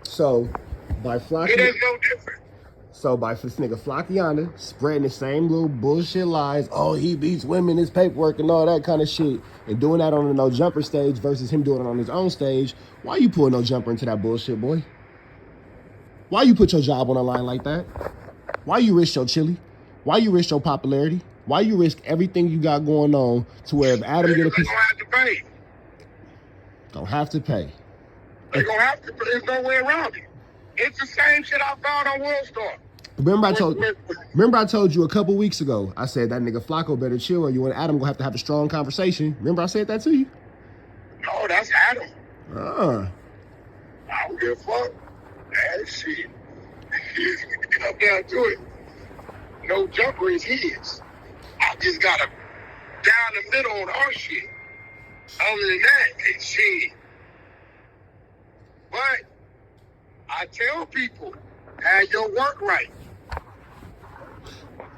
So by Flakko, it is no different. So by this nigga Flakko spreading the same little bullshit lies, oh, he beats women, his paperwork and all that kind of shit, and doing that on the no jumper stage versus him doing it on his own stage, why you pulling no jumper into that bullshit, boy? Why you put your job on the line like that? Why you risk your chili? Why you risk your popularity? Why you risk everything you got going on to where if Adam get a piece, gonna have to pay. Don't have to pay. They're gonna have to. There's no way around it. It's the same shit I found on World Star. Remember I told you a couple weeks ago, I said that nigga Flakko better chill or you and Adam gonna have a strong conversation. Remember I said that to you? No, that's Adam. I don't give a fuck. That shit. Come down to it. No jumper is his. I just got a down the middle on our shit. Other than that, it's shit. But I tell people, have your work right.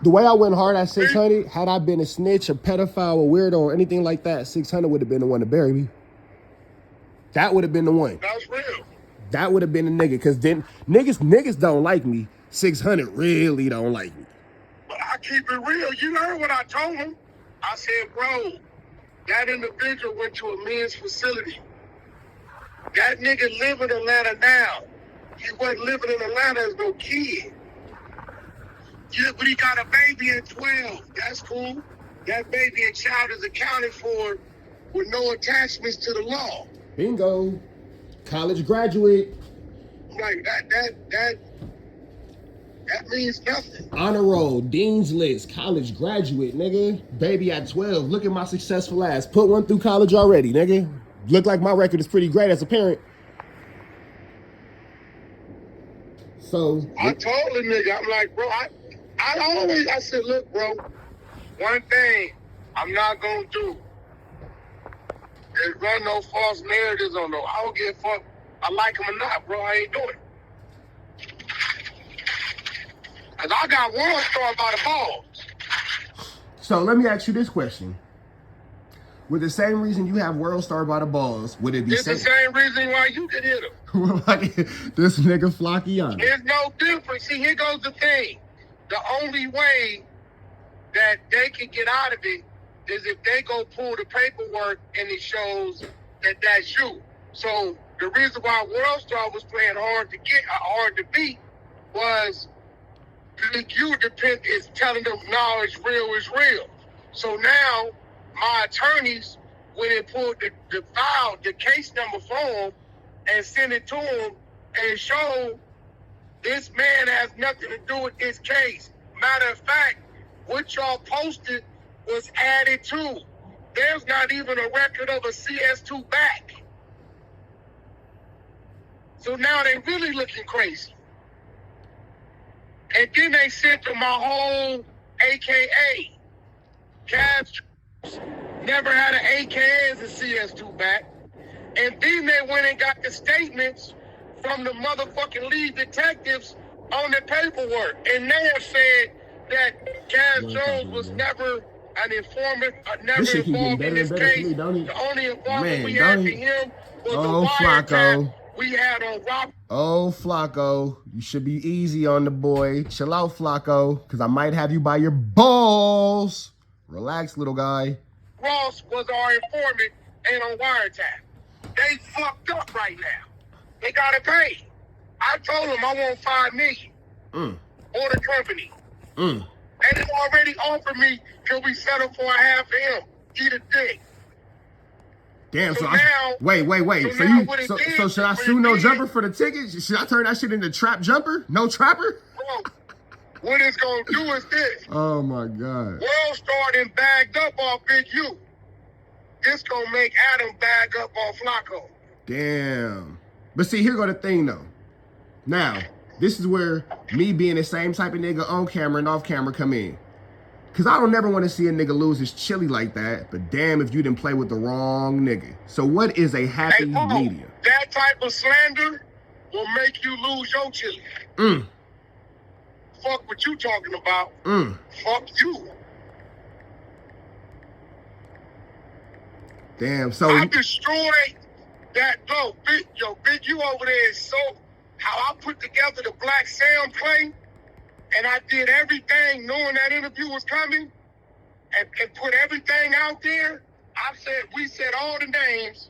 The way I went hard at 600, had I been a snitch, a pedophile, a weirdo, or anything like that, 600 would have been the one to bury me. That would have been the one. That's real. That would have been the nigga, because then niggas don't like me. 600 really don't like me. But I keep it real. You heard what I told him. I said, bro, that individual went to a men's facility. That nigga live in Atlanta now. He wasn't living in Atlanta as no kid. Yeah, but he got a baby at 12. That's cool. That baby and child is accounted for with no attachments to the law. Bingo. College graduate. Like that means nothing. Honor roll, dean's list, college graduate, nigga. Baby at 12. Look at my successful ass. Put one through college already, nigga. Look like my record is pretty great as a parent. So I told the nigga, I'm like, bro, I said, look, bro, one thing I'm not gonna do is run no false narratives on no. I don't give a fuck. I like him or not, bro. I ain't doing it. Cause I got World Star by the balls. So let me ask you this question. With the same reason you have World Star by the balls, would it be the same reason why you can hit him? Like this nigga Flakko. There's no difference. See, here goes the thing. The only way that they can get out of it is if they go pull the paperwork and it shows that that's you. So the reason why World Star was playing hard to beat was you is telling them, no, it's real. So now my attorneys went and pulled the file, the case number form, and sent it to him and showed this man has nothing to do with this case. Matter of fact, what y'all posted was added to. There's not even a record of a CS2 back. So now they really looking crazy. And then they sent to my whole AKA. Cabs never had an AKA as a CS2 back. And then they went and got the statements from the motherfucking lead detectives on the paperwork. And they have said that Cabs Jones was never an informant, never involved in this case. The only informant we had to him was the wiretap we had on Rob. Oh, Flakko, you should be easy on the boy. Chill out, Flakko, because I might have you by your balls. Relax, little guy. Ross was our informant and on wiretap. They fucked up right now. They gotta pay. I told them I want $5 million. Or the company. And they already offered me, can we settle for a half of him? Eat a dick. Damn, so now, wait. So should I sue no jumper for the ticket? Should I turn that shit into trap jumper? No trapper? Bro, what it's gonna do is this. Oh my God. World Star and bagged up off Big U. This gonna make Adam bag up on Flakko. Damn. But see, here go the thing though. Now, this is where me being the same type of nigga on camera and off camera come in. Cause I don't never want to see a nigga lose his chili like that, but damn if you didn't play with the wrong nigga. So what is a happy medium? That type of slander will make you lose your chili. Fuck what you talking about. Fuck you. Damn, so I destroyed that. Big U over there is so how I put together the Black Sam play, and I did everything knowing that interview was coming, and put everything out there. We said all the names,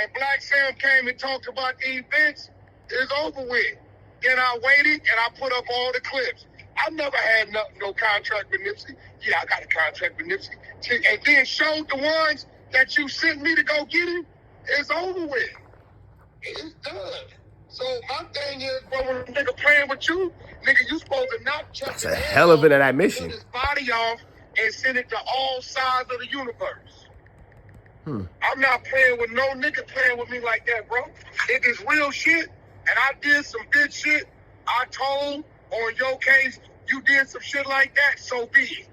and Black Sam came and talked about the events. It's over with. Then I waited and I put up all the clips. I never had no contract with Nipsey. Yeah, I got a contract with Nipsey. And then showed the ones that you sent me to go get him. It's over with. It's done. So my thing is, bro, when a nigga playing with you, nigga, you supposed to not check. That's a hell of an admission. Put his body off and send it to all sides of the universe. I'm not playing with no nigga playing with me like that, bro. It is real shit, and I did some good shit. I told, or in your case, you did some shit like that, so be it.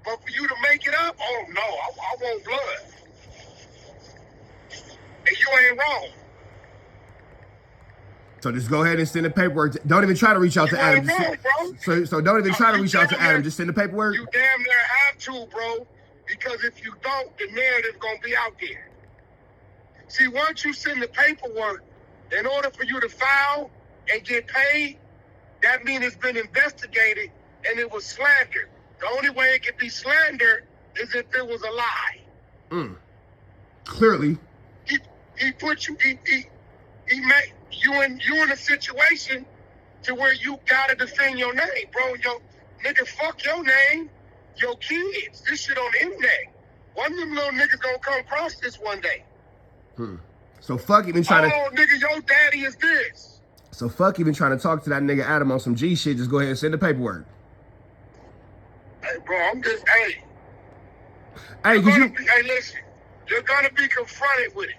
But for you to make it up, oh no, I want blood. And you ain't wrong. So just go ahead and send the paperwork. Don't even try to reach out to Adam. So don't even try to reach out to Adam. Just send the paperwork. You damn near have to, bro. Because if you don't, the narrative's gonna be out there. See, once you send the paperwork, in order for you to file and get paid, that means it's been investigated and it was slander. The only way it can be slander is if it was a lie. Clearly. He put you, he made you in a situation to where you gotta defend your name, bro. Yo, nigga, fuck your name. Your kids, this shit on the internet. One of them little niggas gonna come across this one day. So fuck even trying oh, nigga, your daddy is this. So fuck even trying to talk to that nigga Adam on some G shit. Just go ahead and send the paperwork. Hey, bro, I'm just, hey, hey, listen, you're gonna be confronted with it.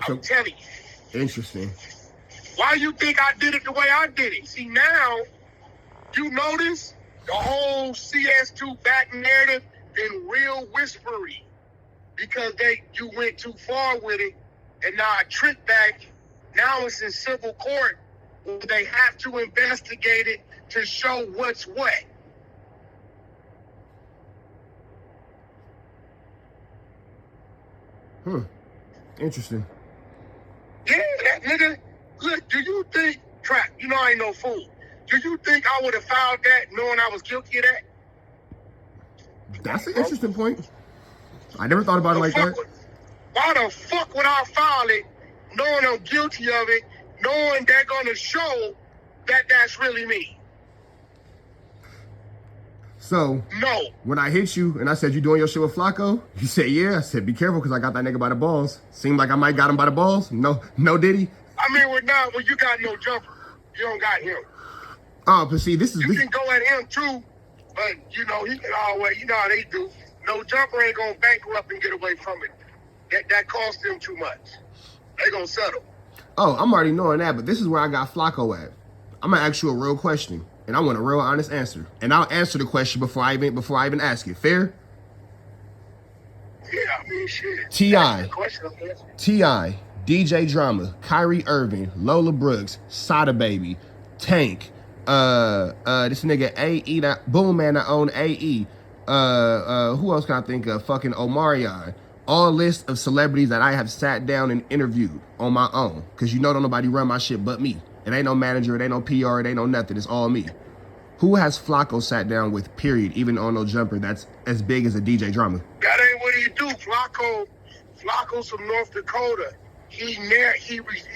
I'm telling you. Interesting. Why you think I did it the way I did it? See, now, you notice the whole CS2 back narrative been real whispery because you went too far with it, and now I tricked back. Now it's in civil court where they have to investigate it to show what's what. Interesting. Yeah, that nigga. Look, do you think, Trap, you know I ain't no fool. Do you think I would have filed that knowing I was guilty of that? That's an interesting point. I never thought about it like that. Why the fuck would I file it knowing I'm guilty of it, knowing they're going to show that that's really me? So, no. When I hit you and I said, you doing your shit with Flaco? You said, yeah. I said, be careful because I got that nigga by the balls. Seemed like I might got him by the balls. No, did he? I mean, when you got no jumper, you don't got him. Oh, but see, this is... You can go at him too, but, you know, he can always, you know how they do. No jumper ain't going to bankrupt and get away from it. That cost them too much. They going to settle. Oh, I'm already knowing that, but this is where I got Flacco at. I'm going to ask you a real question, and I want a real honest answer. And I'll answer the question before I even ask it. Fair? Yeah, I mean, shit. T.I., DJ Drama, Kyrie Irving, Lola Brooks, Sada Baby, Tank, this nigga A.E., Boom Man that own A.E., who else can I think of? Fucking Omarion. All list of celebrities that I have sat down and interviewed on my own. Because you know don't nobody run my shit but me. It ain't no manager, it ain't no PR, it ain't no nothing. It's all me. Who has Flacco sat down with, period, even on no jumper that's as big as a DJ Drama? That ain't what he do. Flacco's from North Dakota. He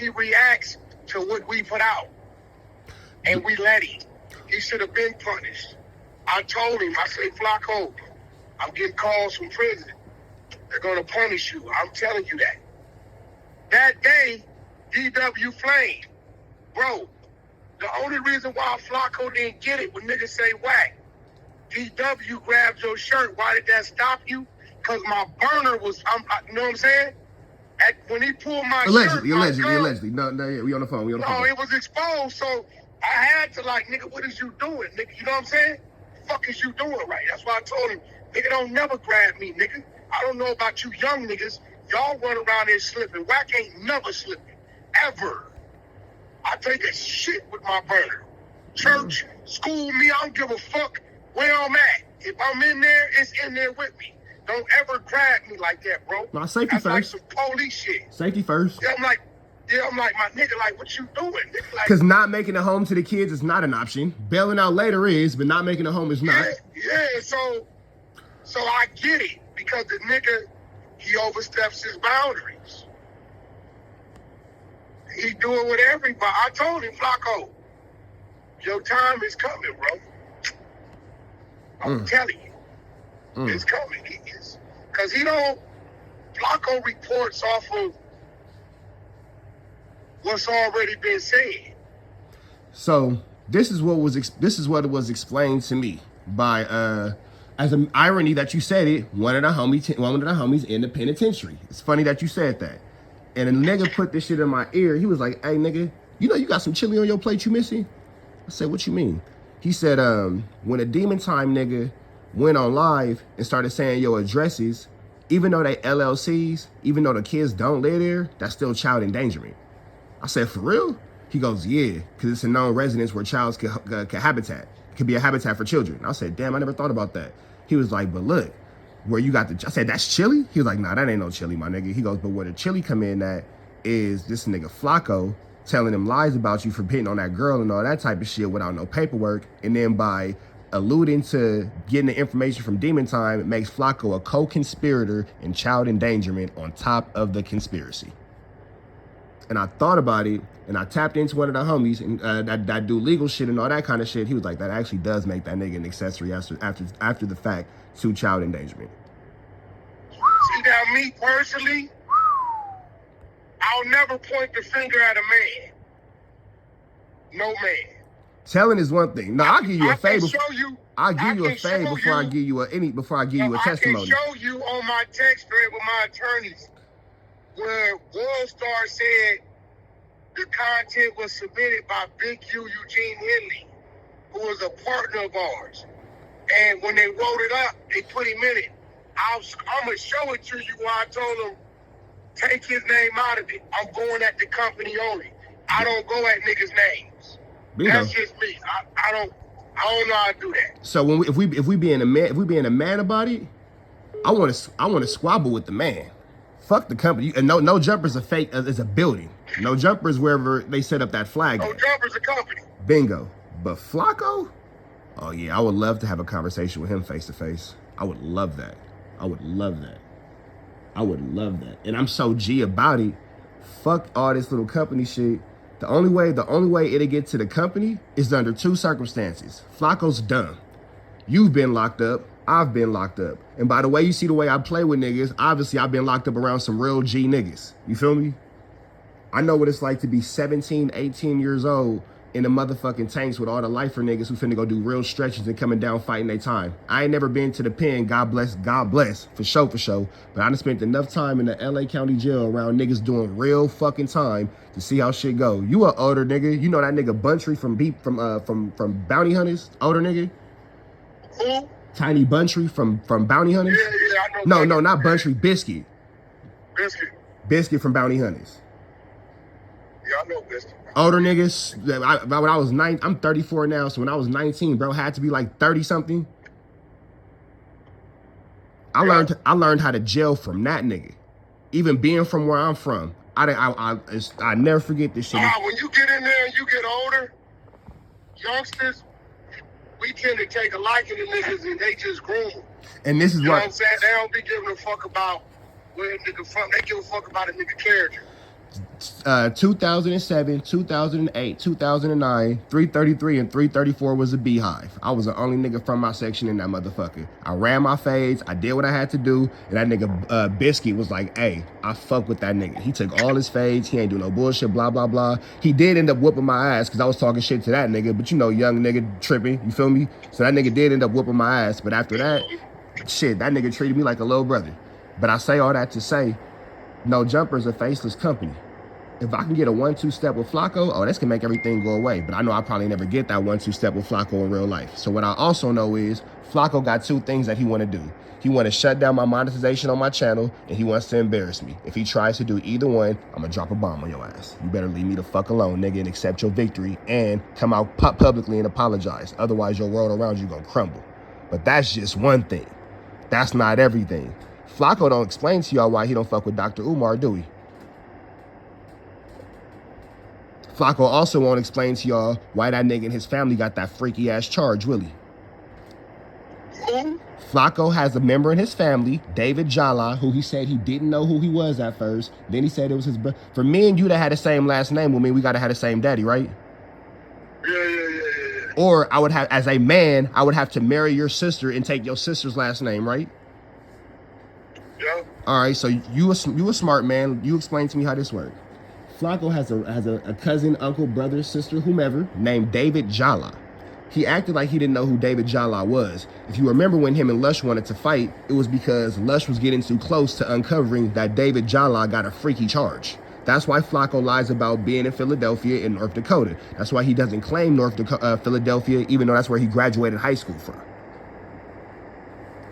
reacts to what we put out. And we let him. He should have been punished. I told him, I said, Flacco, I'm getting calls from prison. They're going to punish you. I'm telling you that. That day, DW flamed. Bro, the only reason why Flacco didn't get it when niggas say Wack, DW grabbed your shirt. Why did that stop you? Because my burner was, you know what I'm saying? When he pulled my shirt. Allegedly. No, yeah, we on the phone. No, it was exposed, so I had to nigga, what is you doing, nigga? You know what I'm saying? The fuck is you doing right? That's why I told him, nigga, don't never grab me, nigga. I don't know about you young niggas. Y'all run around there slipping. Wack ain't never slipping. Ever. I take a shit with my burner. Church, school me, I don't give a fuck where I'm at. If I'm in there, it's in there with me. Don't ever grab me like that, bro. No, safety That's first. Like some police shit. Safety first. Yeah, I'm like, Yeah, I'm like, my nigga, like, what you doing? Nigga, like, Because not making a home to the kids is not an option. Bailing out later is, but not making a home is not. Yeah, so I get it. Because the nigga, he oversteps his boundaries. He do it with everybody. I told him, Flaco, your time is coming, bro. I'm telling you. It's coming. Because he don't, Flaco reports off of what's already been said. So this is what was explained to me by as an irony that you said it, one of the homies in the penitentiary. It's funny that you said that. And a nigga put this shit in my ear. He was like, hey nigga, you know you got some chili on your plate you missing? I said, what you mean? He said, when a Demon Time nigga went on live and started saying your addresses, even though they LLCs, even though the kids don't live there, that's still child endangerment. I said, for real? He goes, yeah, because it's a known residence where childs could habitat. It could be a habitat for children. I said, damn, I never thought about that. He was like, but look, where you got I said, that's chili? He was like, nah, that ain't no chili, my nigga. He goes, but where the chili come in at is this nigga Flaco telling them lies about you for hitting on that girl and all that type of shit without no paperwork. And then by alluding to getting the information from Demon Time, it makes Flaco a co-conspirator in child endangerment on top of the conspiracy. And I thought about it, and I tapped into one of the homies and that do legal shit and all that kind of shit. He was like, that actually does make that nigga an accessory after the fact to child endangerment. See, now me personally, I'll never point the finger at a man. No man. Telling is one thing. No, I'll give you a favor. I'll give you a favor before I give you a testimony. I can show you on my text thread with my attorneys where World Star said the content was submitted by Big U Eugene Henley, who was a partner of ours. And when they wrote it up, they put him in it. I'm going to show it to you where I told them, take his name out of it. I'm going at the company only. I don't go at niggas' names. Bingo. That's just me. I don't know how to do that. So when if we being a man about it, I want to squabble with the man. Fuck the company. And no jumpers are fake. It's a building. No jumpers wherever they set up that flag. No jumpers a company. Bingo. But Flaco? Oh yeah, I would love to have a conversation with him face to face. I would love that. I would love that. I would love that. And I'm so G about it. Fuck all this little company shit. The only way it'll get to the company is under two circumstances. Flaco's dumb. You've been locked up. I've been locked up. And by the way, you see the way I play with niggas, obviously I've been locked up around some real G niggas. You feel me? I know what it's like to be 17, 18 years old in the motherfucking tanks with all the lifer niggas who finna go do real stretches and coming down fighting their time. I ain't never been to the pen, God bless, for sure. But I done spent enough time in the LA County jail around niggas doing real fucking time to see how shit go. You a older nigga. You know that nigga Buntry from Bounty Hunters? Older nigga? Who? Tiny Buntry from Bounty Hunters? Yeah, I know. No, not Buntry, Biscuit. Biscuit from Bounty Hunters. Yeah, I know Biscuit. Older niggas, when I was 9, I'm 34 now, so when I was 19, bro, had to be like 30 something. I learned how to jail from that nigga. Even being from where I'm from, I never forget this shit. When you get in there and you get older, youngsters, we tend to take a liking to niggas and they just groom them. And this is you know what I'm saying? They don't be giving a fuck about where a nigga from. They give a fuck about a nigga character. 2007, 2008, 2009, 333 and 334 was a beehive. I was the only nigga from my section in that motherfucker. I ran my fades, I did what I had to do, and that nigga Biscuit was like, hey, I fuck with that nigga. He took all his fades, he ain't do no bullshit, blah, blah, blah. He did end up whooping my ass because I was talking shit to that nigga, but you know, young nigga tripping, you feel me? So that nigga did end up whooping my ass, but after that, shit, that nigga treated me like a little brother. But I say all that to say, no jumper's a faceless company. If I can get a 1-2 step with Flaco, oh, this can make everything go away. But I know I probably never get that 1-2 step with Flaco in real life. So what I also know is Flaco got two things that he want to do. He want to shut down my monetization on my channel, and he wants to embarrass me. If he tries to do either one, I'm going to drop a bomb on your ass. You better leave me the fuck alone, nigga, and accept your victory and come out publicly and apologize. Otherwise, your world around you going to crumble. But that's just one thing. That's not everything. Flaco don't explain to y'all why he don't fuck with Dr. Umar, do he? Flacco also won't explain to y'all why that nigga and his family got that freaky ass charge, will he? Who? Flacco has a member in his family, David Jala, who he said he didn't know who he was at first. Then he said it was his brother. For me and you that had the same last name, well, I mean, we gotta have the same daddy, right? Yeah. Or I would have, as a man, I would have to marry your sister and take your sister's last name, right? Yeah. All right, so you a smart man. You explain to me how this works. Flacco has a cousin, uncle, brother, sister, whomever, named David Jala. He acted like he didn't know who David Jala was. If you remember when him and Lush wanted to fight, it was because Lush was getting too close to uncovering that David Jala got a freaky charge. That's why Flacco lies about being in Philadelphia and North Dakota. That's why he doesn't claim Philadelphia, even though that's where he graduated high school from.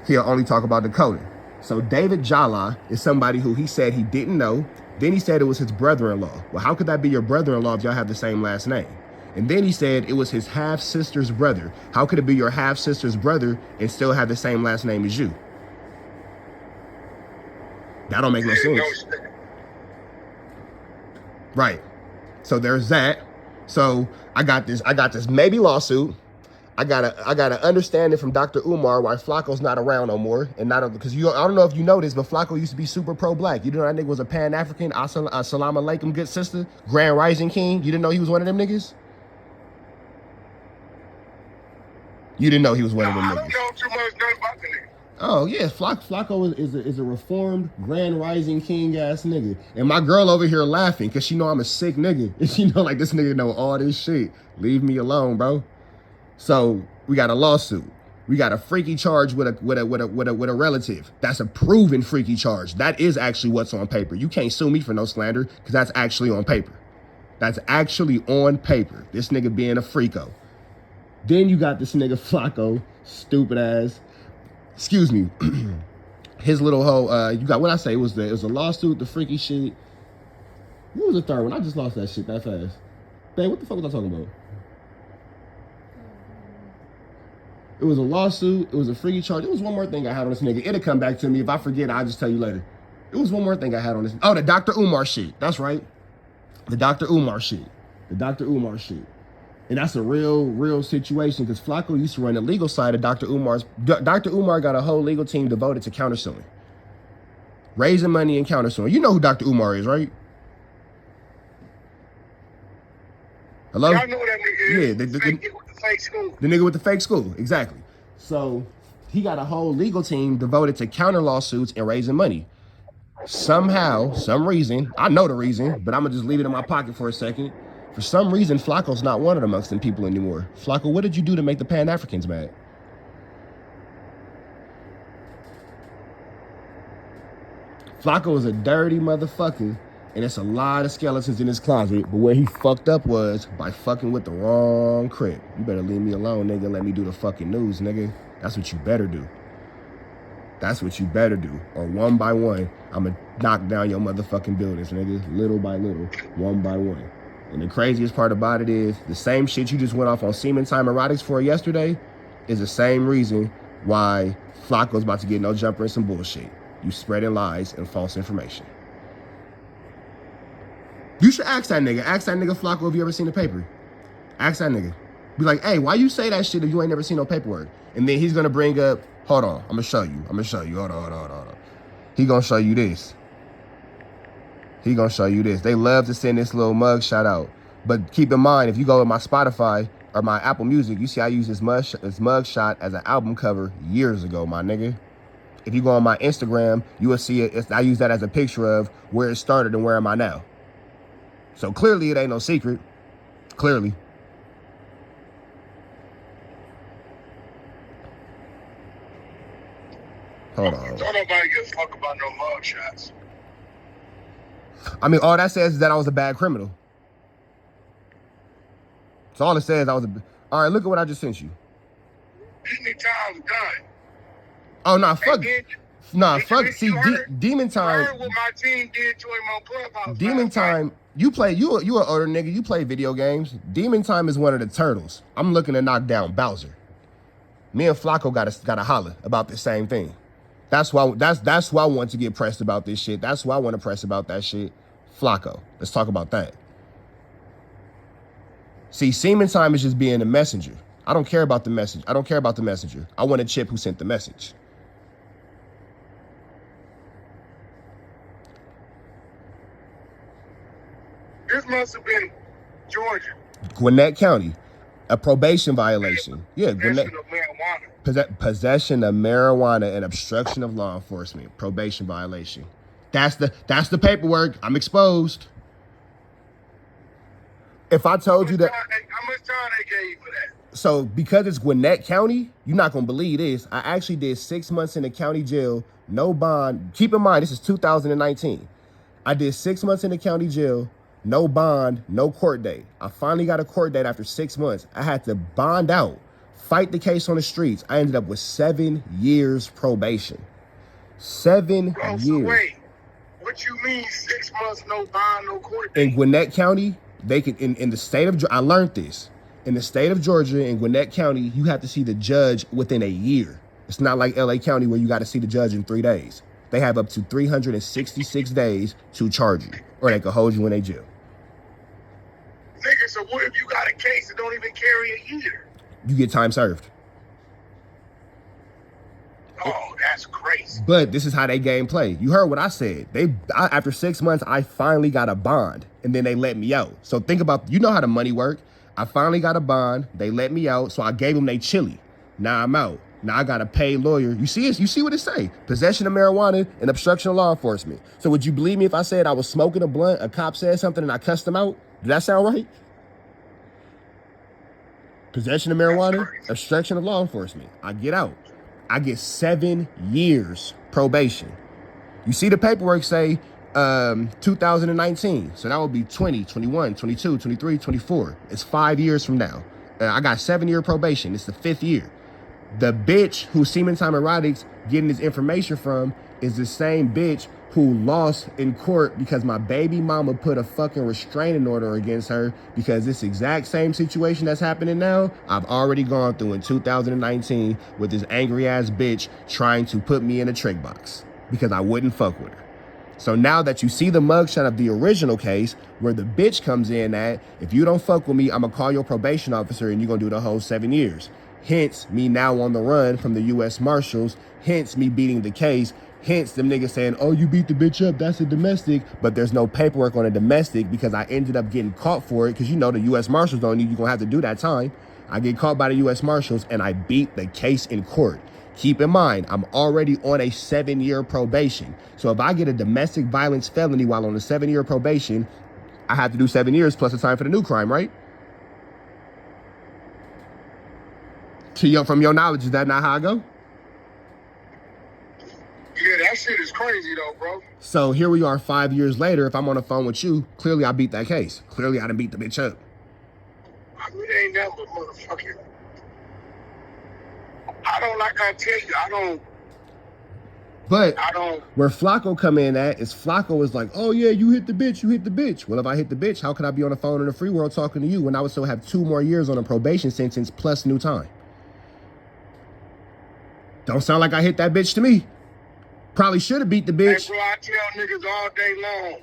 He'll only talk about Dakota. So David Jala is somebody who he said he didn't know. Then he said it was his brother-in-law. Well, how could that be your brother-in-law if y'all have the same last name? And then he said it was his half-sister's brother. How could it be your half-sister's brother and still have the same last name as you? That don't make no sense. Right. So there's that. So I got this maybe lawsuit. I got an understanding from Dr. Umar why Flacco's not around no more, and not because I don't know if you know this, but Flacco used to be super pro-black. You didn't know that nigga was a Pan-African, Assalamu alaikum, good sister, Grand Rising King. You didn't know he was one of them niggas? You didn't know he was one of them niggas. I don't know too much about the nigga. Oh yeah, Flacco is a reformed Grand Rising King ass nigga, and my girl over here laughing because she know I'm a sick nigga, and she know like this nigga know all this shit. Leave me alone, bro. So we got a lawsuit. We got a freaky charge with a relative. That's a proven freaky charge. That is actually what's on paper. You can't sue me for no slander because that's actually on paper. That's actually on paper. This nigga being a freako. Then you got this nigga Flacco, stupid ass. Excuse me. His little whole you got what I say it was a lawsuit, the freaky shit. What was the third one? I just lost that shit that fast. Babe, what the fuck was I talking about? It was a lawsuit. It was a freaky charge. It was one more thing I had on this nigga. It'll come back to me. If I forget, I'll just tell you later. It was one more thing I had on this. Oh, the Dr. Umar shit. That's right. The Dr. Umar shit. The Dr. Umar shit. And that's a real situation because Flacco used to run the legal side of Dr. Umar's. Dr. Umar got a whole legal team devoted to countersuing. Raising money and countersuing. You know who Dr. Umar is, right? Hello? Y'all know that nigga. Yeah, the fake school. The nigga with the fake school, exactly. So he got a whole legal team devoted to counter lawsuits and raising money. Somehow, some reason, I know the reason, but I'm gonna just leave it in my pocket for a second. For some reason, Flacco's not wanted amongst them people anymore. Flacco, what did you do to make the Pan-Africans mad? Flacco is a dirty motherfucker. And it's a lot of skeletons in his closet. But where he fucked up was by fucking with the wrong crib. You better leave me alone, nigga. Let me do the fucking news, nigga. That's what you better do. That's what you better do. Or one by one, I'ma knock down your motherfucking buildings, nigga. Little by little, one by one. And the craziest part about it is the same shit you just went off on Semen Time Erotics for yesterday is the same reason why Flacco's about to get no jumper and some bullshit. You spreading lies and false information. You should ask that nigga. Ask that nigga Flacco if you ever seen the paper. Ask that nigga. Be like, hey, why you say that shit if you ain't never seen no paperwork? And then he's gonna bring up, hold on, I'm gonna show you. Hold on. He gonna show you this. They love to send this little mug shout out. But keep in mind, if you go to my Spotify or my Apple Music, you see I used this mug shot as an album cover years ago, my nigga. If you go on my Instagram, you will see it. I use that as a picture of where it started and where am I now. So clearly it ain't no secret. Clearly. Hold on. Don't nobody give a fuck about no mug shots. I mean, all that says is that I was a bad criminal. That's all it says. All right, look at what I just sent you. Demon Time's done. Oh, nah, fuck. Fuck. See, Demon Time. I heard what my team did to him on Clubhouse. Demon Time. You an older nigga. You play video games. Demon Time is one of the turtles. I'm looking to knock down Bowser. Me and Flacco gotta holler about the same thing. That's why I want to get pressed about this shit. That's why I want to press about that shit. Flacco. Let's talk about that. See, semen time is just being a messenger. I don't care about the message. I don't care about the messenger. I want a chip who sent the message. This must have been Georgia. Gwinnett County, a probation violation. Yeah, Gwinnett. Possession of marijuana. Possession of marijuana and obstruction of law enforcement. Probation violation. That's the paperwork. I'm exposed. If I told you that. How much time they gave you for that? So because it's Gwinnett County, you're not gonna believe this. I actually did 6 months in the county jail, no bond. Keep in mind, this is 2019. I did 6 months in the county jail, no bond, no court date. I finally got a court date after 6 months. I had to bond out, fight the case on the streets. I ended up with 7 years probation. 7 years. So wait, what you mean 6 months, no bond, no court date? In Gwinnett County, they could, in the state of, I learned this. In the state of Georgia, in Gwinnett County, you have to see the judge within a year. It's not like LA County where you got to see the judge in 3 days. They have up to 366 days to charge you, or they could hold you in a jail. Nigga, so what if you got a case that don't even carry a year? You get time served. Oh, that's crazy. But this is how they game play. You heard what I said. After 6 months, I finally got a bond, and then they let me out. So think about, you know how the money work. I finally got a bond. They let me out, so I gave them they chili. Now I'm out. Now I got to pay lawyer. You see it? You see what it say? Possession of marijuana and obstruction of law enforcement. So would you believe me if I said I was smoking a blunt, a cop said something, and I cussed him out? Did that sound right? Possession of marijuana, obstruction of law enforcement. I get out. I get 7 years probation. You see the paperwork say 2019. So that would be 20, 21, 22, 23, 24. It's 5 years from now. I got 7-year probation. It's the 5th year. The bitch who Semen Time Erotics getting this information from is the same bitch who lost in court because my baby mama put a fucking restraining order against her because this exact same situation that's happening now, I've already gone through in 2019 with this angry ass bitch trying to put me in a trick box because I wouldn't fuck with her. So now that you see the mugshot of the original case where the bitch comes in at, if you don't fuck with me, I'm gonna call your probation officer and you're gonna do the whole 7 years. Hence me now on the run from the U.S. Marshals, hence me beating the case, hence them niggas saying, oh, you beat the bitch up, that's a domestic, but there's no paperwork on a domestic because I ended up getting caught for it because you know the U.S. Marshals don't need, you're gonna have to do that time. I get caught by the U.S. Marshals and I beat the case in court. Keep in mind, I'm already on a 7-year probation. So if I get a domestic violence felony while on a 7-year probation, I have to do 7 years plus the time for the new crime, right? From your knowledge, is that not how I go? Yeah, that shit is crazy though, bro. So here we are 5 years later. If I'm on the phone with you, clearly I beat that case. Clearly I done beat the bitch up. I mean, it ain't nothing but motherfucking. I don't, like I tell you, I don't. Where Flaco come in at is Flaco is like, oh yeah, you hit the bitch, you hit the bitch. Well, if I hit the bitch, how could I be on the phone in the free world talking to you when I would still have 2 more years on a probation sentence plus new time? Don't sound like I hit that bitch to me. Probably should have beat the bitch. Hey, bro, I tell niggas all day long,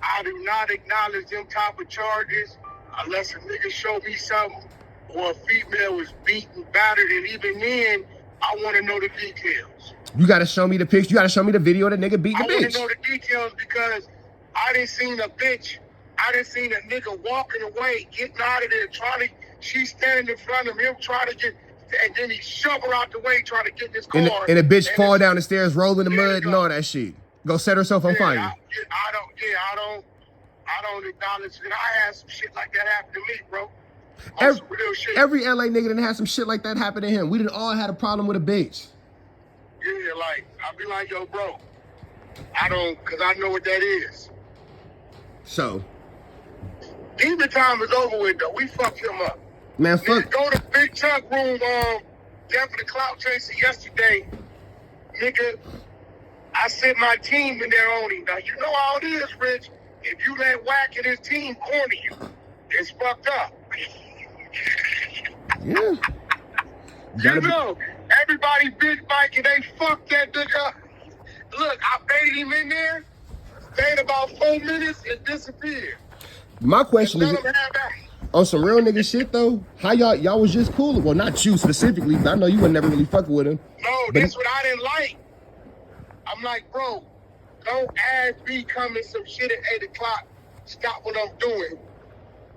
I do not acknowledge them type of charges unless a nigga show me something or a female was beaten, battered, and even then, I want to know the details. You got to show me the picture. You got to show me the video of the nigga beating the bitch. I want to know the details because I didn't seen a bitch. I didn't seen a nigga walking away, getting out of there, she's standing in front of him, trying to get, and then he shove her out the way, trying to get in this car. And the bitch fall down the stairs, roll in the mud, and all that shit. Go set herself on fire. I don't acknowledge it. I had some shit like that happen to me, bro. Every LA nigga done had some shit like that happen to him. We didn't all had a problem with a bitch. Yeah, like, I be like, yo, bro, cause I know what that is. So. Demon time is over with, though. We fucked him up. Man, fuck. Nigga, go to Big Chuck room, definitely clout chasing yesterday. Nigga, I sent my team in there on him. Now, you know how it is, Rich. If you let Wack and his team corner you, it's fucked up. Yeah. You know, everybody big bike and they fucked that nigga up. Look, I baited him in there, stayed about 4 minutes and disappeared. My question is, On some real nigga shit though, how y'all was just cool? Well, not you specifically, but I know you would never really fucking with him. No, that's what I didn't like. I'm like, bro, don't ask me coming some shit at 8 o'clock. Stop what I'm doing.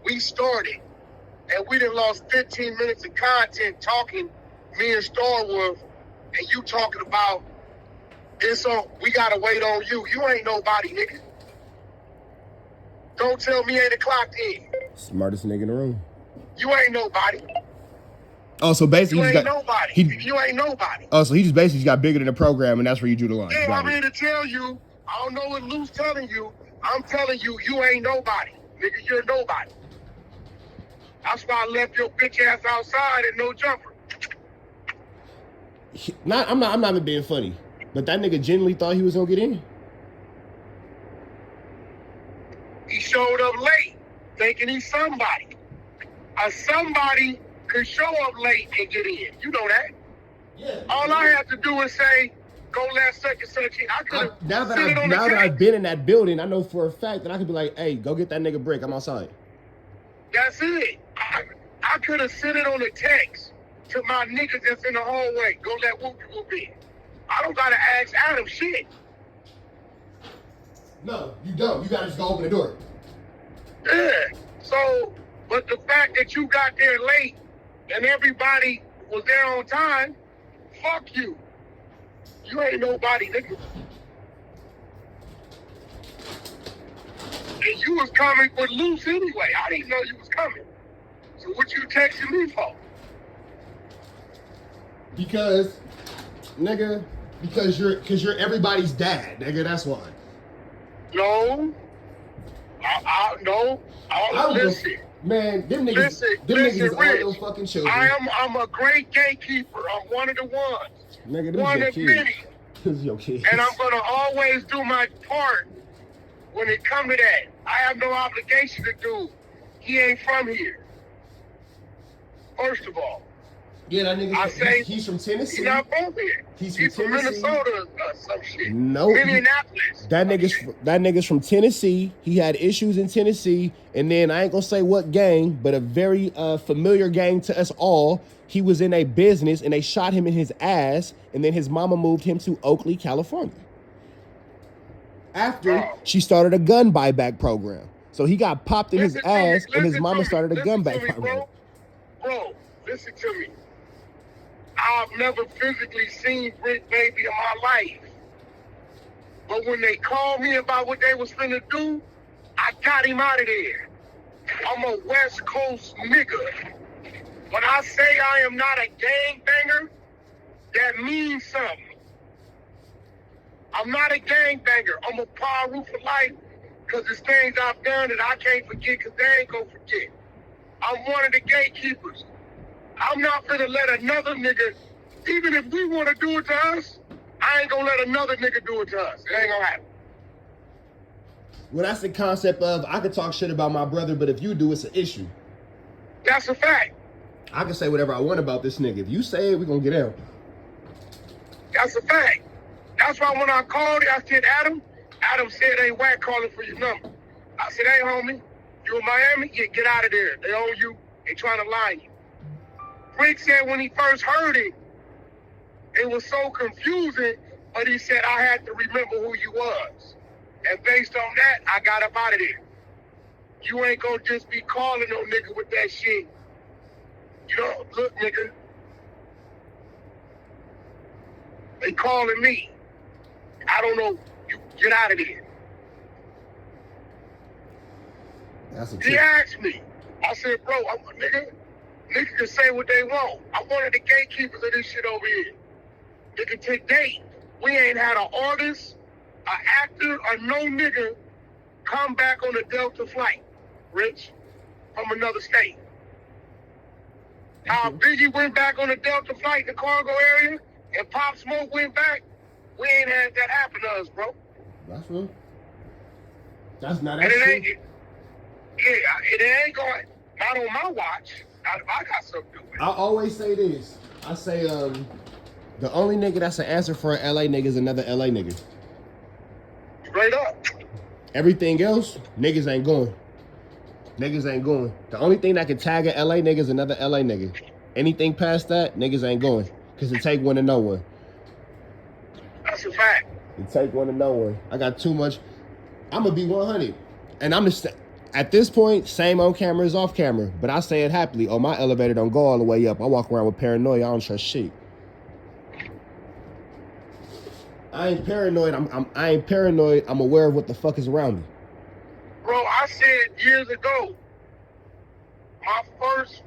We started, and we done lost 15 minutes of content talking, me and Star Wolf, and you talking about it's on. We gotta wait on you. You ain't nobody, nigga. Don't tell me 8 o'clock then. Smartest nigga in the room. You ain't nobody. Oh, so basically You ain't nobody. You ain't nobody. Oh, so he just basically got bigger than the program, and that's where you drew the line. Yeah, I'm here to tell you. I don't know what Lou's telling you. I'm telling you, you ain't nobody. Nigga, you're nobody. That's why I left your bitch ass outside and no jumper. I'm not even being funny. But that nigga genuinely thought he was gonna get in. He showed up late, thinking he's somebody. A somebody could show up late and get in. You know that. Yeah. All I have to do is say, go let such and such in. Now that I've been in that building, I know for a fact that I could be like, hey, go get that nigga brick. I'm outside. That's it. I could have sent it on a text to my niggas that's in the hallway. Go let whoop in. I don't gotta ask Adam shit. No, you don't. You gotta just go open the door. Yeah. So, but the fact that you got there late and everybody was there on time, fuck you. You ain't nobody, nigga. And you was coming with loose anyway. I didn't know you was coming. So what you texting me for? Because you're everybody's dad, nigga. That's why. No. No. Listen. Man, them niggas is all those fucking children. I'm a great gatekeeper. I'm one of the ones. Nigga, this one is your of many. This is your kids. And I'm gonna always do my part when it come to that. I have no obligation to do. He ain't from here. First of all. Yeah, that nigga. He's from Tennessee. He's not from here. He's from Minnesota or some shit. No, Minneapolis. That nigga's from Tennessee. He had issues in Tennessee, and then I ain't gonna say what gang, but a very familiar gang to us all. He was in a business, and they shot him in his ass, and then his mama moved him to Oakley, California. After she started a gun buyback program, so he got popped in his ass, and his mama started a gun buyback program. Bro, listen to me. I've never physically seen Brick Baby in my life. But when they called me about what they was finna do, I got him out of there. I'm a West Coast nigga. When I say I am not a gangbanger, that means something. I'm not a gangbanger. I'm a power root for life because there's things I've done that I can't forget because they ain't gonna forget. I'm one of the gatekeepers. I'm not gonna let another nigga, even if we want to do it to us, I ain't gonna let another nigga do it to us. It ain't gonna happen. Well, that's the concept of I could talk shit about my brother, but if you do, it's an issue. That's a fact. I can say whatever I want about this nigga. If you say it, we're gonna get out. That's a fact. That's why when I called you, I said, Adam said, hey, Wack calling for your number. I said, hey, homie, you in Miami? Yeah, get out of there. They owe you. They trying to lie you. Rick said when he first heard it, it was so confusing, but he said I had to remember who you was. And based on that, I got up out of there. You ain't gonna just be calling no nigga with that shit. You know, look, nigga. They calling me. I don't know. You get out of there. That's a He asked me. I said, bro, niggas can say what they want. I'm one of the gatekeepers of this shit over here. Nigga, to date, we ain't had an artist, an actor, or no nigga come back on a Delta flight, Rich, from another state. How Biggie went back on a Delta flight in the cargo area, and Pop Smoke went back, we ain't had that happen to us, bro. That's real. That's not that true. It ain't going, not on my watch. I got something to do with it. I always say this. I say, the only nigga that's an answer for an LA nigga is another LA nigga. Straight up. Everything else, niggas ain't going. Niggas ain't going. The only thing that can tag a LA nigga is another LA nigga. Anything past that, niggas ain't going. Because it take one to know one. That's a fact. It take one to know one. I got too much. I'm going to be 100. And I'm just, at this point, same on camera as off camera. But I say it happily. Oh, my elevator don't go all the way up. I walk around with paranoia. I don't trust shit. I ain't paranoid. I ain't paranoid. I'm aware of what the fuck is around me. Bro, I said years ago, my first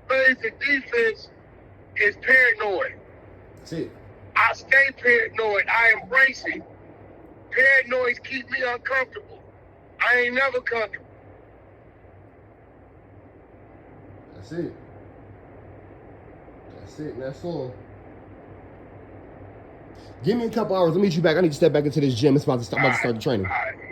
basic defense is paranoid. That's it. I stay paranoid. I embrace it. Paranoids keep me uncomfortable. I ain't never comfortable. That's it. That's it. That's all. Give me a couple hours. I'll meet you back. I need to step back into this gym. It's about to start the training. All right.